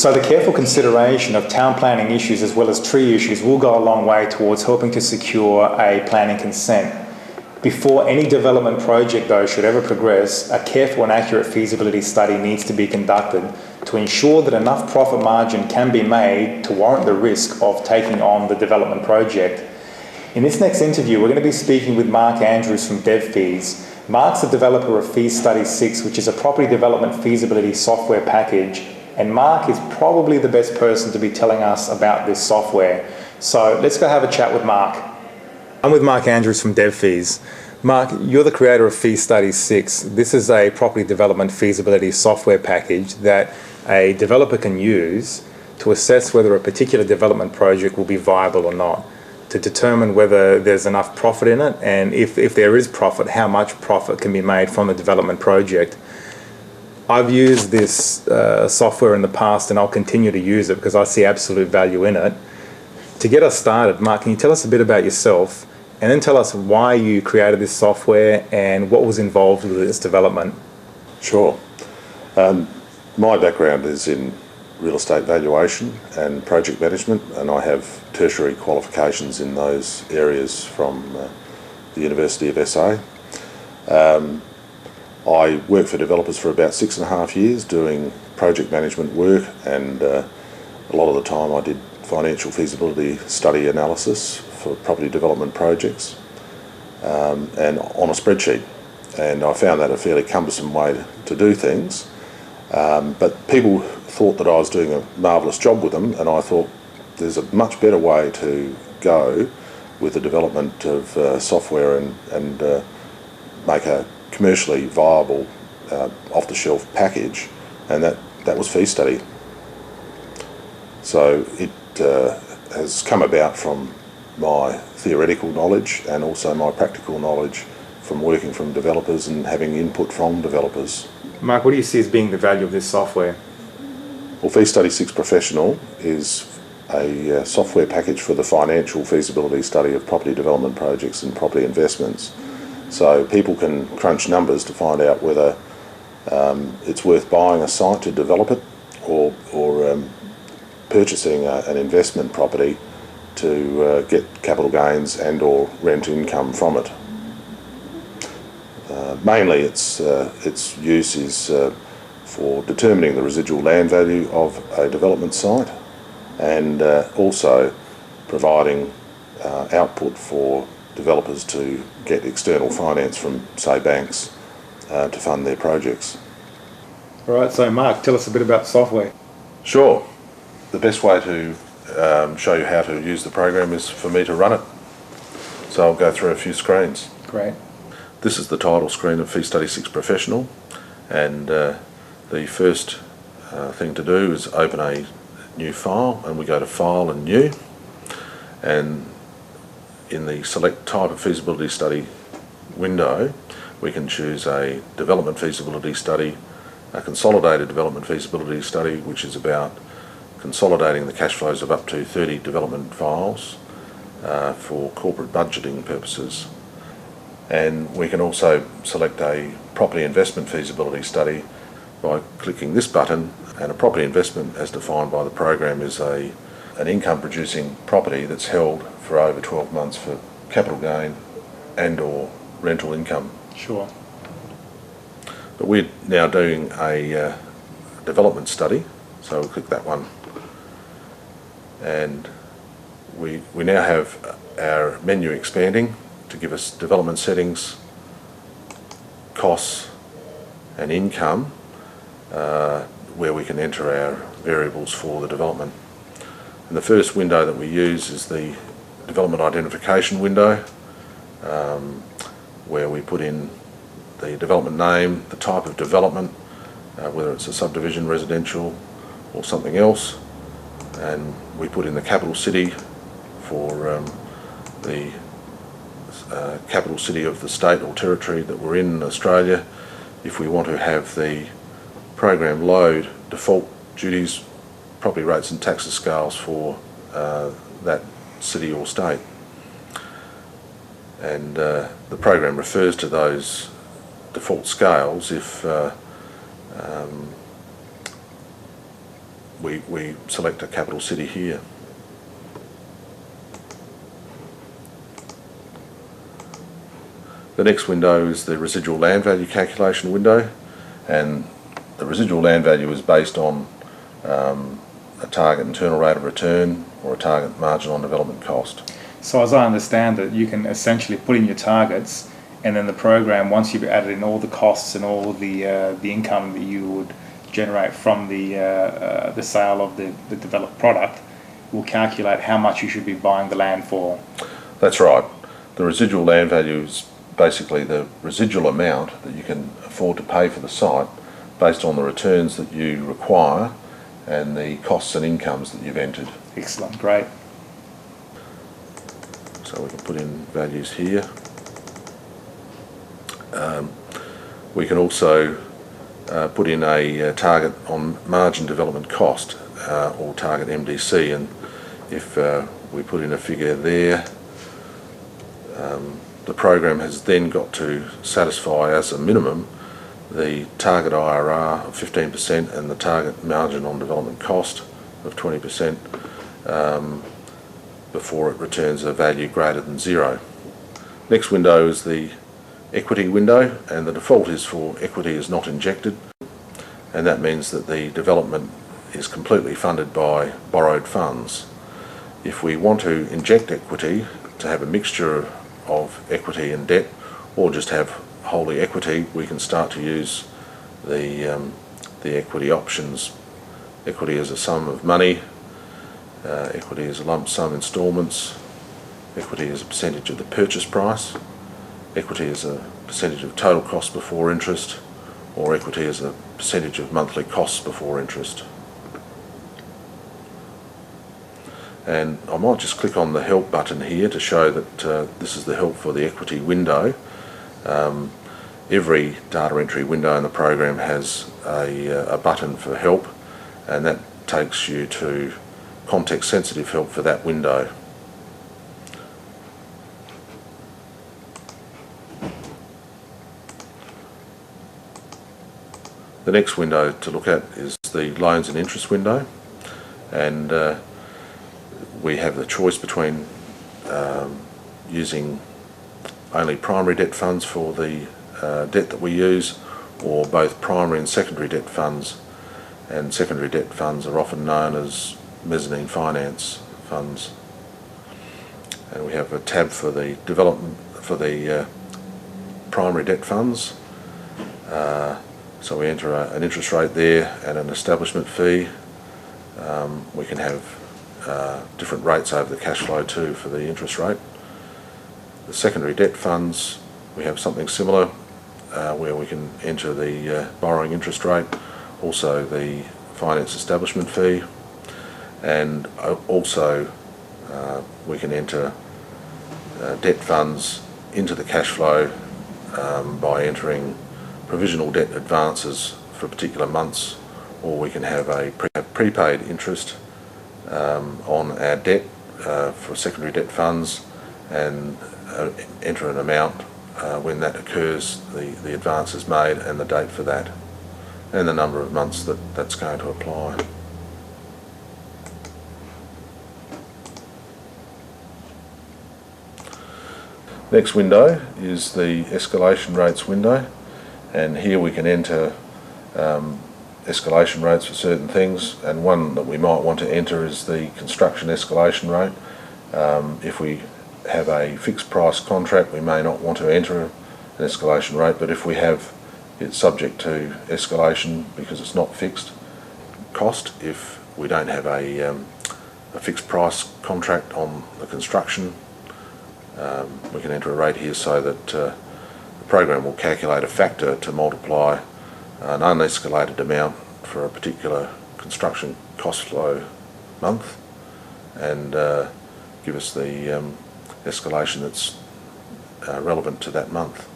So the careful consideration of town planning issues as well as tree issues will go a long way towards helping to secure a planning consent. Before any development project, though, should ever progress, a careful and accurate feasibility study needs to be conducted to ensure that enough profit margin can be made to warrant the risk of taking on the development project. In this next interview, we're going to be speaking with Mark Andrews from DevFeas. Mark's the developer of Feastudy 6, which is a property development feasibility software package, and Mark is probably the best person to be telling us about this software. So let's go have a chat with Mark. I'm with Mark Andrews from DevFeas. Mark, you're the creator of Feastudy 6. This is a property development feasibility software package that a developer can use to assess whether a particular development project will be viable or not, to determine whether there's enough profit in it, and if there is profit, how much profit can be made from the development project. I've used this software in the past, and I'll continue to use it because I see absolute value in it. To get us started, Mark, can you tell us a bit about yourself, and then tell us why you created this software and what was involved with its development? Sure. My background is in real estate valuation and project management, and I have tertiary qualifications in those areas from the University of SA. I worked for developers for about 6.5 years doing project management work, and a lot of the time I did financial feasibility study analysis for property development projects and on a spreadsheet, and I found that a fairly cumbersome way to do things, but people thought that I was doing a marvellous job with them, and I thought there's a much better way to go with the development of software and make a commercially viable off-the-shelf package, and that was Feastudy. So it has come about from my theoretical knowledge and also my practical knowledge from working from developers and having input from developers. Mark, what do you see as being the value of this software? Well, Feastudy 6 Professional is a software package for the financial feasibility study of property development projects and property investments. So people can crunch numbers to find out whether it's worth buying a site to develop it or purchasing an investment property to get capital gains and or rent income from it. Mainly its use is for determining the residual land value of a development site, and also providing output for developers to get external finance from, say, banks to fund their projects. All right, so Mark, tell us a bit about software. Sure. The best way to show you how to use the program is for me to run it. So I'll go through a few screens. Great. This is the title screen of Feastudy 6 Professional, and the first thing to do is open a new file, and we go to File and New, and in the Select Type of Feasibility Study window we can choose a Development Feasibility Study, a Consolidated Development Feasibility Study, which is about consolidating the cash flows of up to 30 development files for corporate budgeting purposes. And we can also select a Property Investment Feasibility Study by clicking this button, and a property investment as defined by the program is an income producing property that's held for over 12 months for capital gain and or rental income. Sure. But we're now doing a development study, so we'll click that one, and we now have our menu expanding to give us development settings, costs and income, where we can enter our variables for the development. And the first window that we use is the development identification window, where we put in the development name, the type of development, whether it's a subdivision, residential or something else, and we put in the capital city for the capital city of the state or territory that we're in Australia. If we want to have the program load default duties, property rates and taxes scales for that city or state, and the program refers to those default scales if we select a capital city here. The next window is the residual land value calculation window, and the residual land value is based on a target internal rate of return or a target margin on development cost. So as I understand it, you can essentially put in your targets, and then the program, once you've added in all the costs and all the income that you would generate from the sale of the developed product, will calculate how much you should be buying the land for. That's right. The residual land value is basically the residual amount that you can afford to pay for the site based on the returns that you require and the costs and incomes that you've entered. Excellent, great. So we can put in values here. We can also put in a target on margin development cost or target MDC, and if we put in a figure there, the program has then got to satisfy as a minimum the target IRR of 15% and the target margin on development cost of 20% before it returns a value greater than 0. Next window is the equity window, and the default is for equity is not injected, and that means that the development is completely funded by borrowed funds. If we want to inject equity, to have a mixture of equity and debt, or just have wholly equity, we can start to use the equity options. Equity as a sum of money, equity as a lump sum instalments, equity as a percentage of the purchase price, equity as a percentage of total cost before interest, or equity as a percentage of monthly costs before interest. And I might just click on the help button here to show that this is the help for the equity window. Every data entry window in the program has a button for help, and that takes you to context sensitive help for that window. The next window to look at is the loans and interest window, and we have the choice between using only primary debt funds for the debt that we use, or both primary and secondary debt funds, and secondary debt funds are often known as mezzanine finance funds. And we have a tab for the development for the primary debt funds. So we enter an interest rate there and an establishment fee. We can have different rates over the cash flow too for the interest rate. The secondary debt funds, we have something similar where we can enter the borrowing interest rate, also the finance establishment fee, and also we can enter debt funds into the cash flow by entering provisional debt advances for particular months, or we can have a prepaid interest on our debt for secondary debt funds and enter an amount when that occurs, the advance is made and the date for that, and the number of months that's going to apply. Next window is the escalation rates window, and here we can enter escalation rates for certain things, and one that we might want to enter is the construction escalation rate. If we have a fixed price contract, we may not want to enter an escalation rate, but if we have it subject to escalation because it's not fixed cost, if we don't have a fixed price contract on the construction, we can enter a rate here so that the program will calculate a factor to multiply an unescalated amount for a particular construction cost flow month and give us the escalation that's relevant to that month.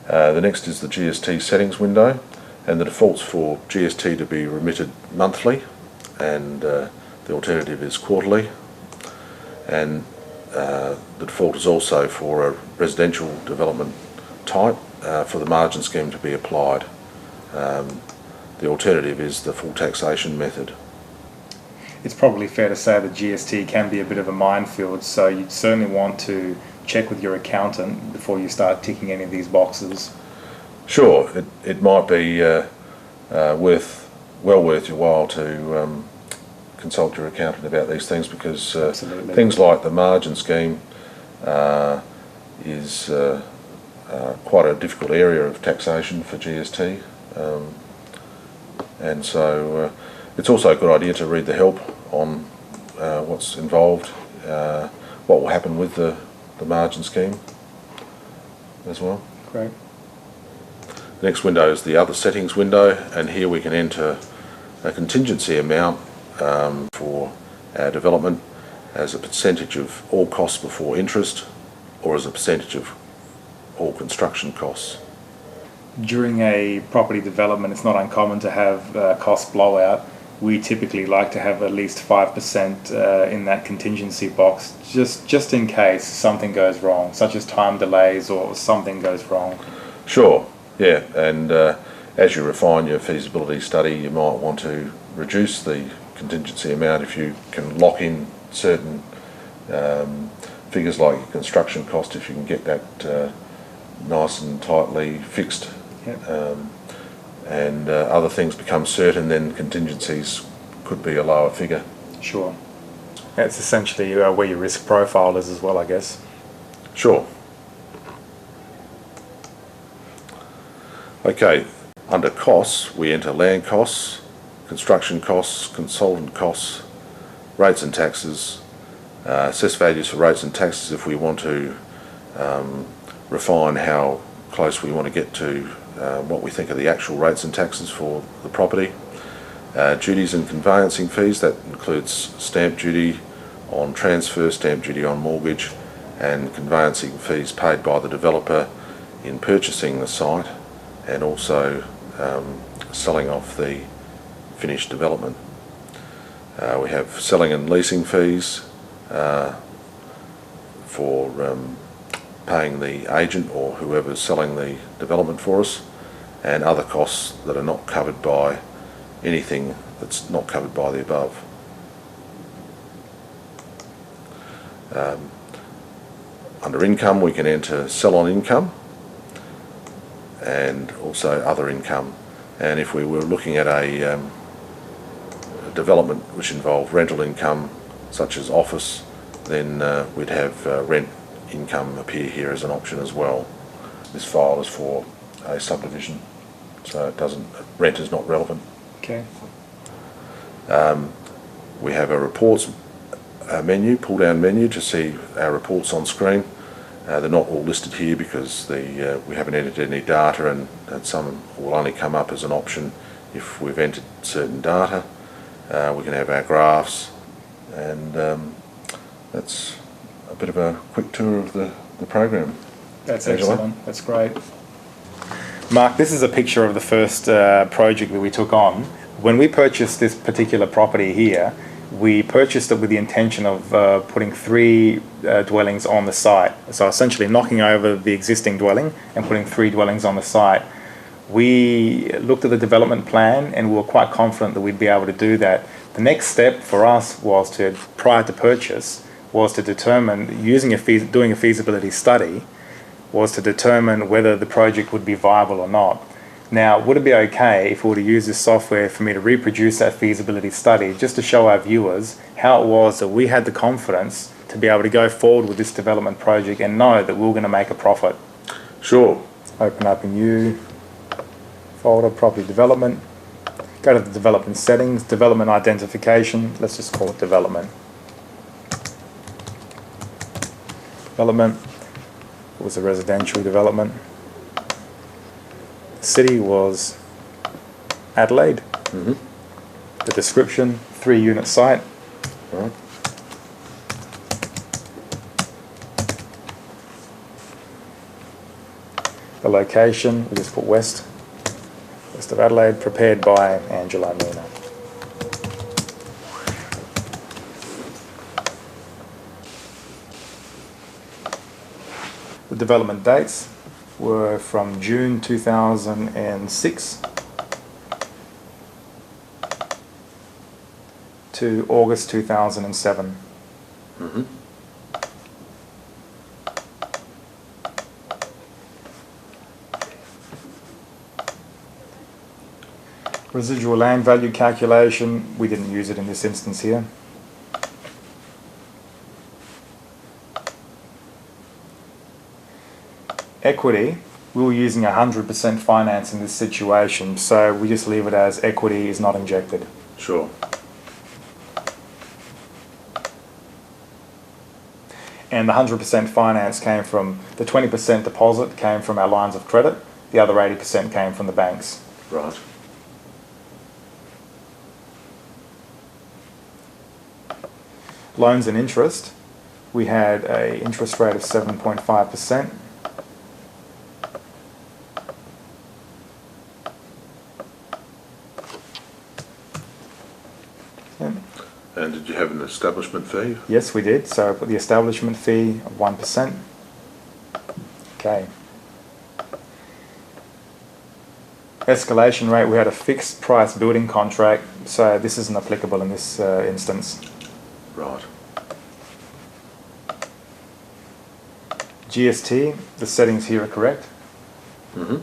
The next is the GST settings window, and the default's for GST to be remitted monthly, and the alternative is quarterly, and the default is also for a residential development type for the margin scheme to be applied. the alternative is the full taxation method. It's probably fair to say that GST can be a bit of a minefield, so you'd certainly want to check with your accountant before you start ticking any of these boxes. Sure, it might be well worth your while to consult your accountant about these things, because things like the margin scheme is quite a difficult area of taxation for GST, and so it's also a good idea to read the help on what's involved, what will happen with the margin scheme as well. Great. The next window is the other settings window, and here we can enter a contingency amount for our development as a percentage of all costs before interest, or as a percentage of all construction costs. During a property development, it's not uncommon to have cost blowout. We typically like to have at least 5% in that contingency box, just in case something goes wrong, such as time delays or something goes wrong. Sure, yeah, and as you refine your feasibility study, you might want to reduce the contingency amount if you can lock in certain figures like your construction cost, if you can get that nice and tightly fixed. Yep. And other things become certain, then contingencies could be a lower figure. Sure. That's essentially where your risk profile is as well, I guess. Sure. Okay, under costs, we enter land costs, construction costs, consultant costs, rates and taxes, assessed values for rates and taxes if we want to refine how close we want to get to what we think are the actual rates and taxes for the property. Duties and conveyancing fees, that includes stamp duty on transfer, stamp duty on mortgage, and conveyancing fees paid by the developer in purchasing the site and also selling off the finished development. We have selling and leasing fees for paying the agent or whoever's selling the development for us, and other costs that are not covered by anything that's not covered by the above. Under income, we can enter sell on income and also other income, and if we were looking at a development which involved rental income such as office, then we'd have rent income appear here as an option as well. This file is for a subdivision, so rent is not relevant. Okay. We have a reports menu, pull down menu to see our reports on screen. They're not all listed here because we haven't entered any data, and some will only come up as an option if we've entered certain data. We can have our graphs, and that's a bit of a quick tour of the program. That's Angelo? excellent. That's great. Mark, this is a picture of the first project that we took on. When we purchased this particular property here, we purchased it with the intention of putting 3 dwellings on the site. So essentially knocking over the existing dwelling and putting 3 dwellings on the site. We looked at the development plan and we were quite confident that we'd be able to do that. The next step for us was to, prior to purchase, was to determine, doing a feasibility study, was to determine whether the project would be viable or not. Now, would it be okay if we were to use this software for me to reproduce that feasibility study just to show our viewers how it was that we had the confidence to be able to go forward with this development project and know that we were going to make a profit? Sure. Open up a new folder, property development, go to the development settings, development identification, let's just call it development. Development, it was a residential development. The city was Adelaide. Mm-hmm. The description, 3-unit site. Right. The location, we just put west of Adelaide, prepared by Angelo. The development dates were from June 2006 to August 2007. Mm-hmm. Residual land value calculation, we didn't use it in this instance here. Equity, we were using 100% finance in this situation, so we just leave it as equity is not injected. Sure. And the 100% finance came from, the 20% deposit came from our lines of credit, the other 80% came from the banks. Right. Loans and interest, we had an interest rate of 7.5%. And did you have an establishment fee? Yes, we did. So I put the establishment fee of 1%. Okay. Escalation rate, we had a fixed price building contract, so this isn't applicable in this instance. Right. GST, the settings here are correct. Mm-hmm.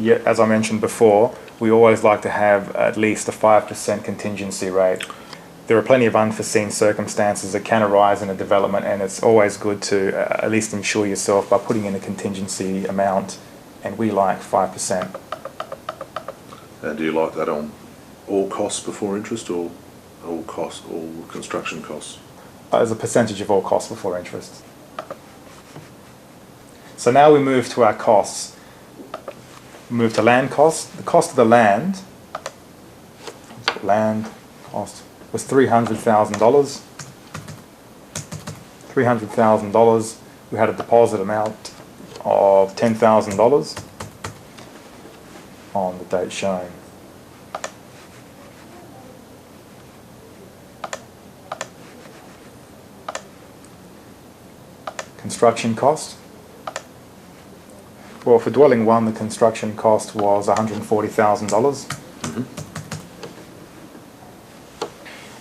Yeah, as I mentioned before, we always like to have at least a 5% contingency rate. There are plenty of unforeseen circumstances that can arise in a development, and it's always good to at least insure yourself by putting in a contingency amount, and we like 5%. And do you like that on all costs before interest, or all costs, all construction costs? As a percentage of all costs before interest. So now we move to our costs. Move to land costs. The cost of the land cost was $300,000. $300,000. We had a deposit amount of $10,000 on the date shown. Construction cost. Well, for dwelling one, the construction cost was $140,000. Mm-hmm.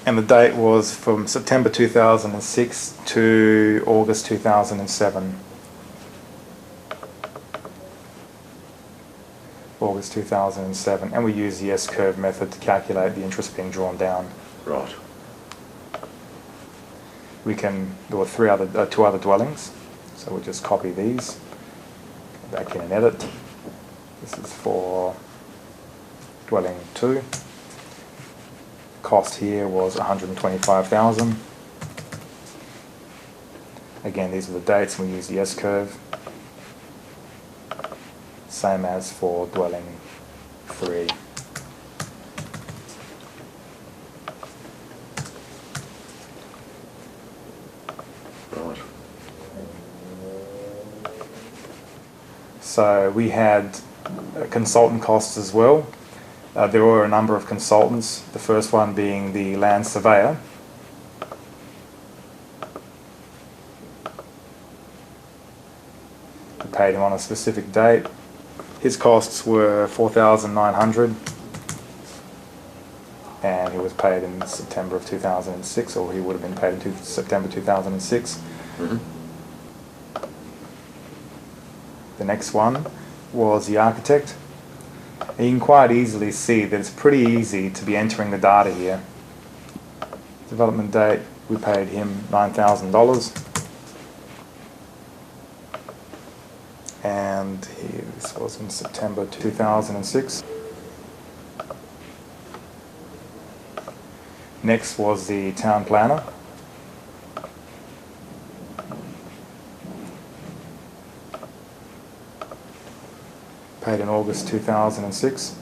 And the date was from September 2006 to August 2007. August 2007. And we use the S-curve method to calculate the interest being drawn down. Right. There were two other dwellings, so we'll just copy these. Back in and edit. This is for dwelling 2. Cost here was $125,000. Again, these are the dates, and we use the S-curve. Same as for dwelling 3. Right. So we had consultant costs as well. There were a number of consultants, the first one being the land surveyor. We paid him on a specific date. His costs were $4,900, and he was paid in September of 2006, or he would have been paid in September 2006. Mm-hmm. The next one was the architect. And you can quite easily see that it's pretty easy to be entering the data here. Development date, we paid him $9,000. And this was in September 2006. Next was the town planner. Paid in August 2006.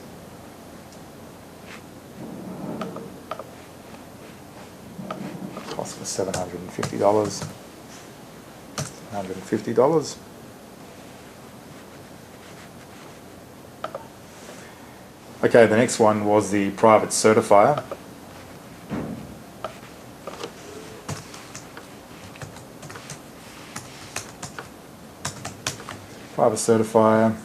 Cost was $750. $750. Okay, the next one was the private certifier. Private certifier.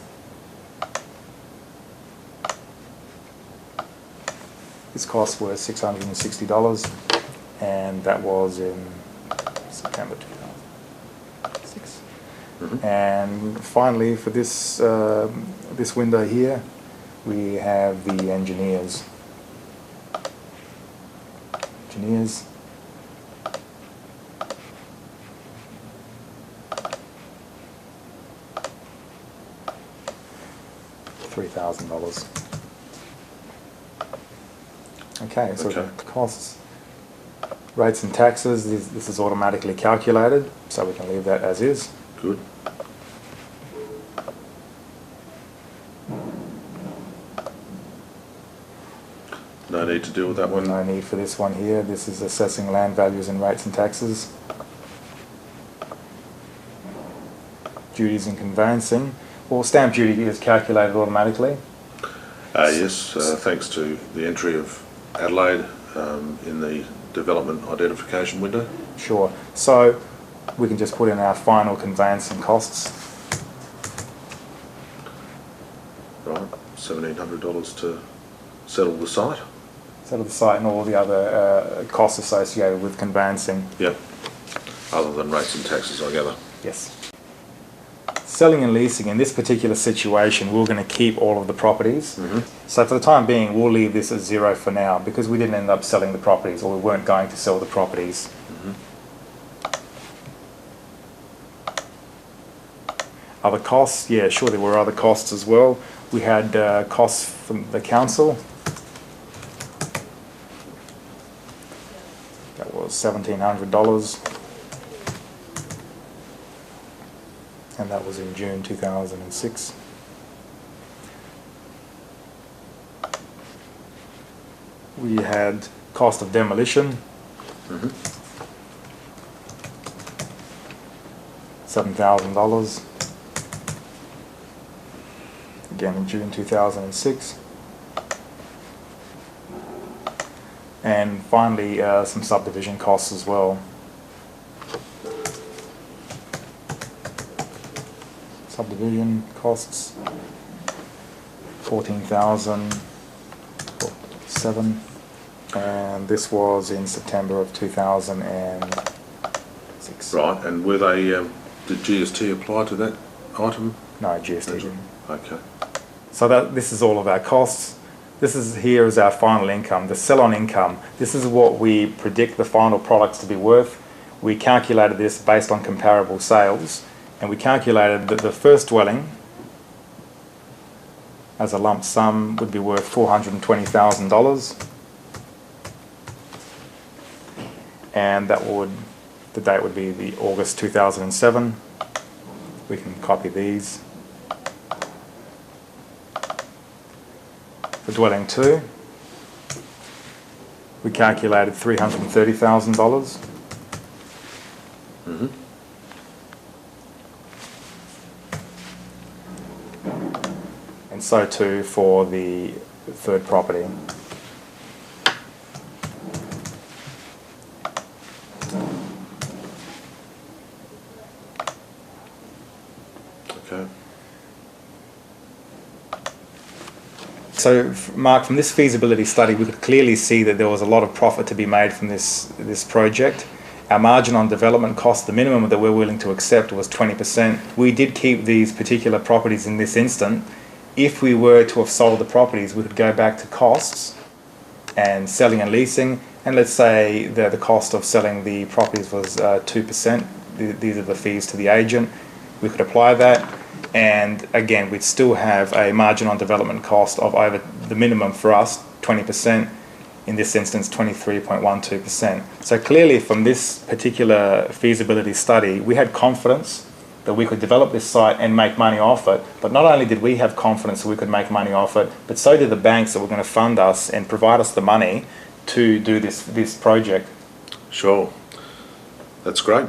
This cost was $660, and that was in September 2006. And finally, for this this window here, we have the engineers. $3,000. Okay, so the costs, rates and taxes, this is automatically calculated, so we can leave that as is. Good. No need to deal with that one? No need for this one here. This is assessing land values and rates and taxes. Duties and conveyancing. Well, stamp duty is calculated automatically. Yes, thanks to the entry of Adelaide in the development identification window. Sure. So we can just put in our final conveyancing costs. Right, $1,700 to settle the site. Settle the site and all the other costs associated with conveyancing. Yep, other than rates and taxes, I gather. Yes. Selling and leasing, in this particular situation, we're going to keep all of the properties. So for the time being, we'll leave this at zero for now because we didn't end up selling the properties, or we weren't going to sell the properties. Other costs, yeah, sure, there were other costs as well. We had costs from the council. That was $1,700. And that was in June 2006. We had cost of demolition, $7,000, again in June 2006. And finally some subdivision costs as well. Subdivision costs, $14,007, and this was in September of 2006. Right, and were they, did GST apply to that item? No, GST didn't. Okay. So this is all of our costs. This is here is our final income, the sell-on income. This is what we predict the final products to be worth. We calculated this based on comparable sales. And we calculated that the first dwelling as a lump sum would be worth $420,000, and that would, the date would be the August 2007. We can copy these. For dwelling 2, we calculated $330,000. And so too for the third property. Okay. So, Mark, from this feasibility study, we could clearly see that there was a lot of profit to be made from this project. Our margin on development cost, the minimum that we're willing to accept, was 20%. We did keep these particular properties in this instant. If we were to have sold the properties, we could go back to costs and selling and leasing, and let's say the cost of selling the properties was 2%. These are the fees to the agent. We could apply that, and again, we'd still have a margin on development cost of over the minimum for us, 20%. In this instance, 23.12%. So clearly from this particular feasibility study, we had confidence that we could develop this site and make money off it. But not only did we have confidence that we could make money off it, but so did the banks that were going to fund us and provide us the money to do this project. Sure. That's great.